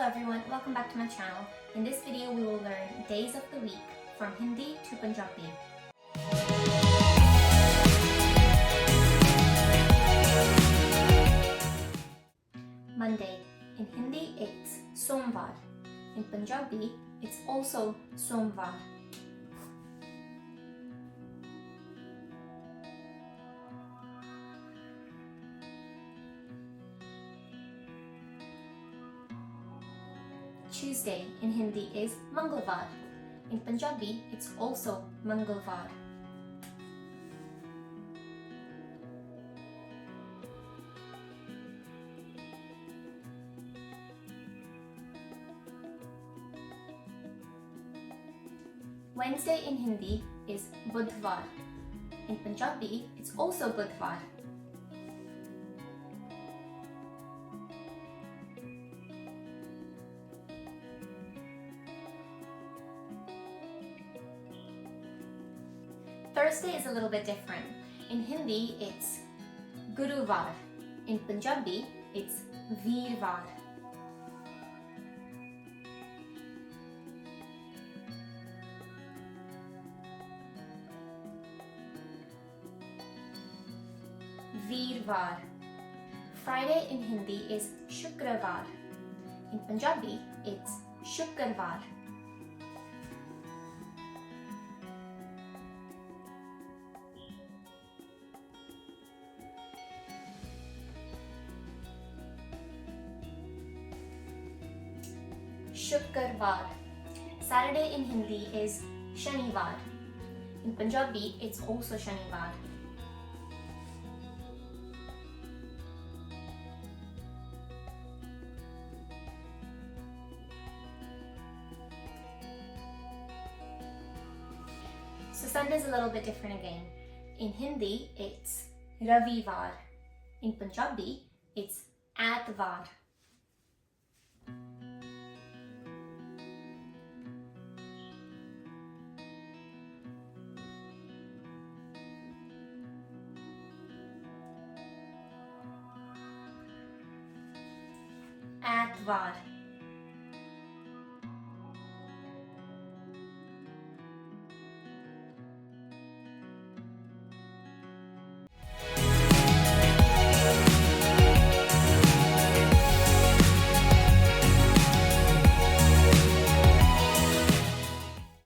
everyone, welcome back to my channel. In this video we will learn days of the week from Hindi to Punjabi. Monday. In Hindi it's Somvar. In Punjabi it's also Somvar. Tuesday in Hindi is Mangalvar. In Punjabi, it's also Mangalvar. Wednesday in Hindi is Budhvar. In Punjabi, it's also Budhvar. Thursday is a little bit different. In Hindi, it's Guruvar. In Punjabi, it's Veervar. Veervar. Friday in Hindi is Shukravar. In Punjabi, it's Shukrvar. Shukrvar. Saturday in Hindi is Shanivar. In Punjabi, it's also Shanivar. So Sunday is a little bit different again. In Hindi, it's Ravivar. In Punjabi, it's Atvar. Atvar.